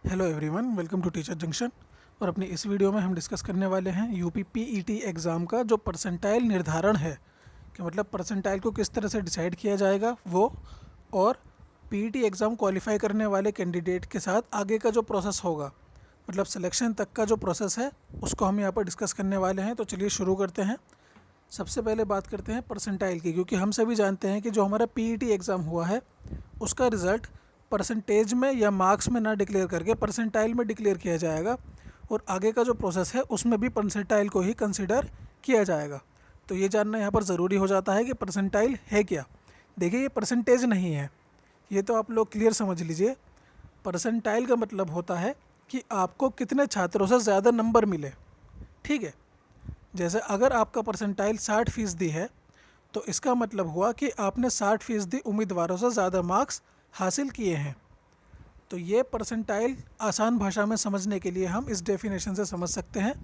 Hello everyone, welcome to teacher junction. और अपनी इस वीडियो में हम डिस्कस करने वाले हैं यूपी पीईटी एग्ज़ाम का जो परसेंटाइल निर्धारण है कि मतलब परसेंटाइल को किस तरह से डिसाइड किया जाएगा वो, और पीईटी एग्ज़ाम क्वालिफाई करने वाले कैंडिडेट के साथ आगे का जो प्रोसेस होगा, मतलब सिलेक्शन तक का जो प्रोसेस है उसको हम यहाँ पर डिस्कस करने वाले हैं। तो चलिए शुरू करते हैं। सबसे पहले बात करते हैं परसेंटाइल की, क्योंकि हम सभी जानते हैं कि जो हमारा पीईटी एग्ज़ाम हुआ है उसका रिज़ल्ट परसेंटेज में या मार्क्स में ना डिक्लेयर करके परसेंटाइल में डिक्लेयर किया जाएगा, और आगे का जो प्रोसेस है उसमें भी परसेंटाइल को ही कंसिडर किया जाएगा। तो ये जानना यहाँ पर ज़रूरी हो जाता है कि परसेंटाइल है क्या। देखिए, ये परसेंटेज नहीं है, ये तो आप लोग क्लियर समझ लीजिए। परसेंटाइल का मतलब होता है कि आपको कितने छात्रों से ज़्यादा नंबर मिले। ठीक है, जैसे अगर आपका परसेंटाइल 60% है तो इसका मतलब हुआ कि आपने 60% उम्मीदवारों से ज़्यादा मार्क्स हासिल किए हैं। तो ये परसेंटाइल आसान भाषा में समझने के लिए हम इस डेफिनेशन से समझ सकते हैं।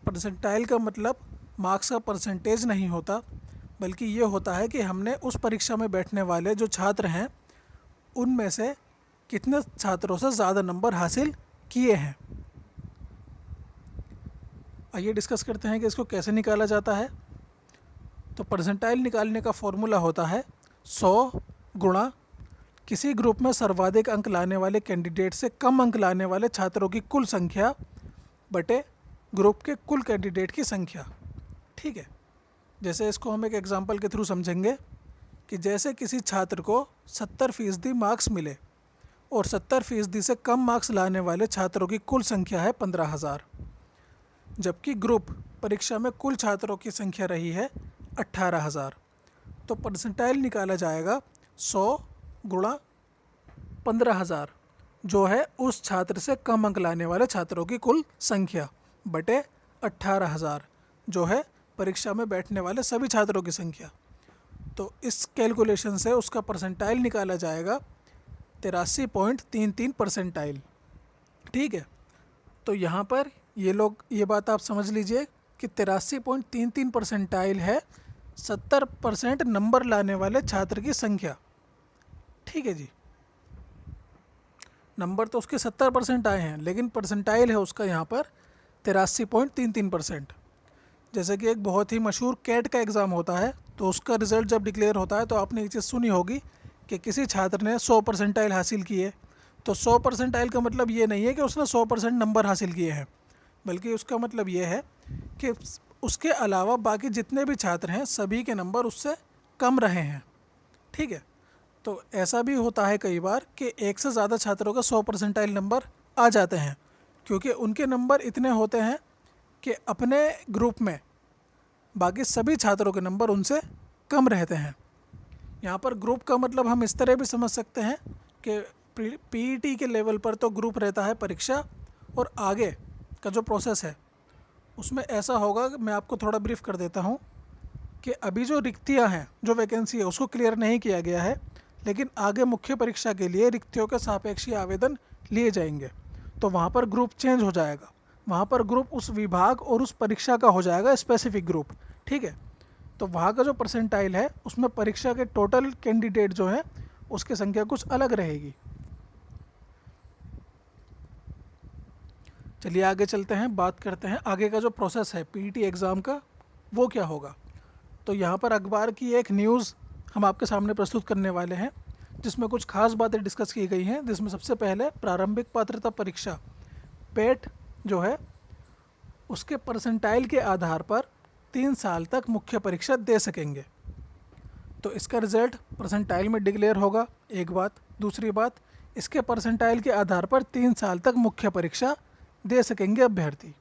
परसेंटाइल का मतलब मार्क्स का परसेंटेज नहीं होता, बल्कि ये होता है कि हमने उस परीक्षा में बैठने वाले जो छात्र हैं उनमें से कितने छात्रों से ज़्यादा नंबर हासिल किए हैं। आइए डिस्कस करते हैं कि इसको कैसे निकाला जाता है। तो परसेंटाइल निकालने का फॉर्मूला होता है 100 गुणा किसी ग्रुप में सर्वाधिक अंक लाने वाले कैंडिडेट से कम अंक लाने वाले छात्रों की कुल संख्या बटे ग्रुप के कुल कैंडिडेट की संख्या। ठीक है, जैसे इसको हम एक एग्जांपल के थ्रू समझेंगे कि जैसे किसी छात्र को 70% मार्क्स मिले और 70% से कम मार्क्स लाने वाले छात्रों की कुल संख्या है 15,000, जबकि ग्रुप परीक्षा में कुल छात्रों की संख्या रही है 18,000। तो परसेंटाइल निकाला जाएगा 100 गुणा 15,000, जो है उस छात्र से कम अंक लाने वाले छात्रों की कुल संख्या, बटे 18,000, जो है परीक्षा में बैठने वाले सभी छात्रों की संख्या। तो इस कैलकुलेशन से उसका परसेंटाइल निकाला जाएगा 83.33 परसेंटाइल। ठीक है, तो यहाँ पर ये बात आप समझ लीजिए कि 83.33 परसेंटाइल है 70% नंबर लाने वाले छात्र की संख्या। ठीक है जी, नंबर तो उसके 70% आए हैं, लेकिन परसेंटाइल है उसका यहाँ पर 83.33%। जैसे कि एक बहुत ही मशहूर कैट का एग्ज़ाम होता है, तो उसका रिज़ल्ट जब डिक्लेयर होता है तो आपने ये चीज़ सुनी होगी कि किसी छात्र ने 100 परसेंटाइल हासिल किए। तो 100 परसेंटाइल का मतलब ये नहीं है कि उसने 100% नंबर हासिल किए हैं, बल्कि उसका मतलब ये है कि उसके अलावा बाकी जितने भी छात्र हैं सभी के नंबर उससे कम रहे हैं। ठीक है, तो ऐसा भी होता है कई बार कि एक से ज़्यादा छात्रों का 100 परसेंटाइल नंबर आ जाते हैं, क्योंकि उनके नंबर इतने होते हैं कि अपने ग्रुप में बाकी सभी छात्रों के नंबर उनसे कम रहते हैं। यहाँ पर ग्रुप का मतलब हम इस तरह भी समझ सकते हैं कि पीईटी के लेवल पर तो ग्रुप रहता है परीक्षा, और आगे का जो प्रोसेस है उसमें ऐसा होगा कि मैं आपको थोड़ा ब्रीफ कर देता हूँ कि अभी जो रिक्तियाँ हैं, जो वैकेंसी है उसको क्लियर नहीं किया गया है, लेकिन आगे मुख्य परीक्षा के लिए रिक्तियों के सापेक्षी आवेदन लिए जाएंगे। तो वहाँ पर ग्रुप चेंज हो जाएगा, वहाँ पर ग्रुप उस विभाग और उस परीक्षा का हो जाएगा स्पेसिफिक ग्रुप। ठीक है, तो वहाँ का जो परसेंटाइल है उसमें परीक्षा के टोटल कैंडिडेट जो हैं उसकी संख्या कुछ अलग रहेगी। चलिए आगे चलते हैं, बात करते हैं आगे का जो प्रोसेस है पीईटी एग्ज़ाम का वो क्या होगा। तो यहाँ पर अखबार की एक न्यूज़ हम आपके सामने प्रस्तुत करने वाले हैं, जिसमें कुछ खास बातें डिस्कस की गई हैं, जिसमें सबसे पहले प्रारंभिक पात्रता परीक्षा पेट जो है उसके परसेंटाइल के आधार पर 3 साल तक मुख्य परीक्षा दे सकेंगे। तो इसका रिज़ल्ट परसेंटाइल में डिक्लेयर होगा, एक बात। दूसरी बात, इसके परसेंटाइल के आधार पर 3 साल तक मुख्य परीक्षा दे सकेंगे अभ्यर्थी।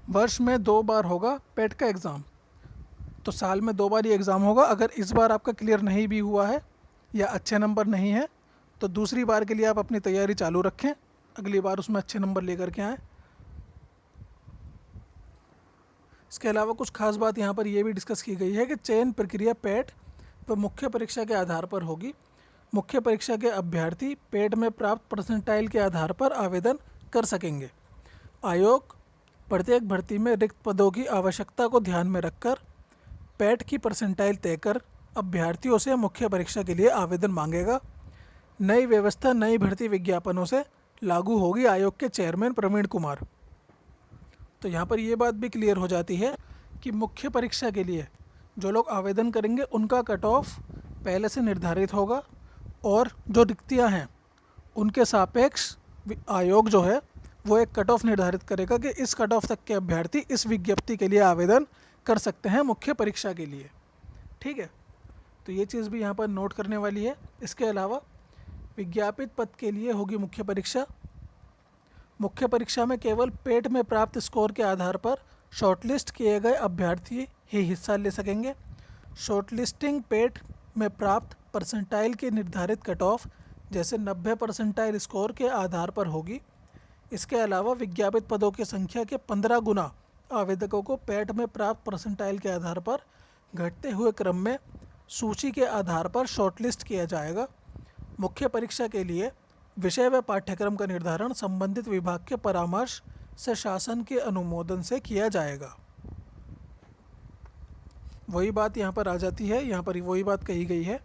वर्ष में 2 बार होगा पेट का एग्ज़ाम, तो साल में 2 बार ये एग्ज़ाम होगा। अगर इस बार आपका क्लियर नहीं भी हुआ है या अच्छे नंबर नहीं है तो दूसरी बार के लिए आप अपनी तैयारी चालू रखें, अगली बार उसमें अच्छे नंबर लेकर के आएँ। इसके अलावा कुछ खास बात यहाँ पर यह भी डिस्कस की गई है कि चयन प्रक्रिया पेट व मुख्य परीक्षा के आधार पर होगी। मुख्य परीक्षा के अभ्यर्थी पेट में प्राप्त परसेंटाइल के आधार पर आवेदन कर सकेंगे। आयोग प्रत्येक भर्ती में रिक्त पदों की आवश्यकता को ध्यान में रखकर पेट की परसेंटाइल तय कर अभ्यर्थियों से मुख्य परीक्षा के लिए आवेदन मांगेगा। नई व्यवस्था नई भर्ती विज्ञापनों से लागू होगी, आयोग के चेयरमैन प्रवीण कुमार। तो यहाँ पर ये बात भी क्लियर हो जाती है कि मुख्य परीक्षा के लिए जो लोग आवेदन करेंगे उनका कट ऑफ पहले से निर्धारित होगा और जो रिक्तियाँ हैं उनके सापेक्ष आयोग जो है वो एक कट ऑफ निर्धारित करेगा कि इस कट ऑफ तक के अभ्यर्थी इस विज्ञप्ति के लिए आवेदन कर सकते हैं मुख्य परीक्षा के लिए। ठीक है, तो ये चीज़ भी यहाँ पर नोट करने वाली है। इसके अलावा विज्ञापित पद के लिए होगी मुख्य परीक्षा। मुख्य परीक्षा में केवल पेट में प्राप्त स्कोर के आधार पर शॉर्टलिस्ट किए गए अभ्यर्थी ही हिस्सा ले सकेंगे। शॉर्टलिस्टिंग पेट में प्राप्त परसेंटाइल की निर्धारित कट ऑफ जैसे 90 परसेंटाइल स्कोर के आधार पर होगी। इसके अलावा विज्ञापित पदों की संख्या के 15 गुना आवेदकों को पेट में प्राप्त परसेंटाइल के आधार पर घटते हुए क्रम में सूची के आधार पर शॉर्टलिस्ट किया जाएगा। मुख्य परीक्षा के लिए विषय व पाठ्यक्रम का निर्धारण संबंधित विभाग के परामर्श से शासन के अनुमोदन से किया जाएगा। वही बात यहाँ पर आ जाती है, यहाँ पर वही बात कही गई है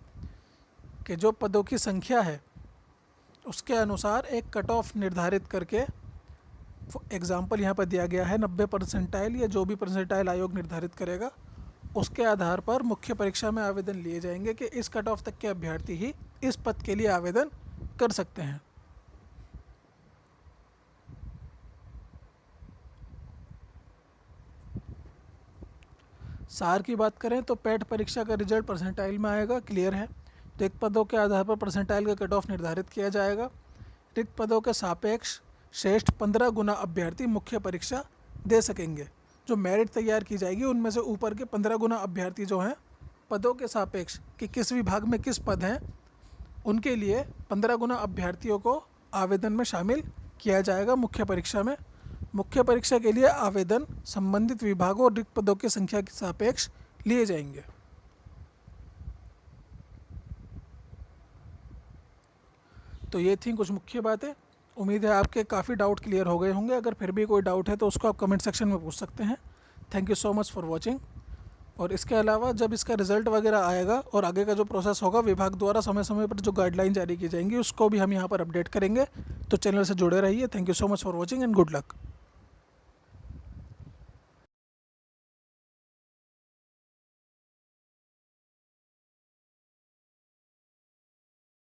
कि जो पदों की संख्या है उसके अनुसार एक कट ऑफ निर्धारित करके, एग्जाम्पल यहाँ पर दिया गया है 90 परसेंटाइल या जो भी परसेंटाइल आयोग निर्धारित करेगा उसके आधार पर मुख्य परीक्षा में आवेदन लिए जाएंगे कि इस कट ऑफ तक के अभ्यर्थी ही इस पद के लिए आवेदन कर सकते हैं। सार की बात करें तो पेट परीक्षा का रिजल्ट परसेंटाइल में आएगा, क्लियर है। रिक्त पदों के आधार पर परसेंटाइल का कट ऑफ निर्धारित किया जाएगा। रिक्त पदों के सापेक्ष श्रेष्ठ 15 गुना अभ्यर्थी मुख्य परीक्षा दे सकेंगे। जो मेरिट तैयार की जाएगी उनमें से ऊपर के 15 गुना अभ्यर्थी जो हैं पदों के सापेक्ष कि किस विभाग में किस पद हैं उनके लिए 15 गुना अभ्यर्थियों को आवेदन में शामिल किया जाएगा मुख्य परीक्षा में। मुख्य परीक्षा के लिए आवेदन संबंधित विभागों और रिक्त पदों की संख्या के सापेक्ष लिए जाएंगे। तो ये थी कुछ मुख्य बातें। उम्मीद है आपके काफ़ी डाउट क्लियर हो गए होंगे। अगर फिर भी कोई डाउट है तो उसको आप कमेंट सेक्शन में पूछ सकते हैं। Thank you so much for watching. और इसके अलावा जब इसका रिज़ल्ट वगैरह आएगा और आगे का जो प्रोसेस होगा विभाग द्वारा समय समय पर जो गाइडलाइन जारी की जाएंगी उसको भी हम यहाँ पर अपडेट करेंगे। तो चैनल से जुड़े रहिए। Thank you so much for watching and good luck.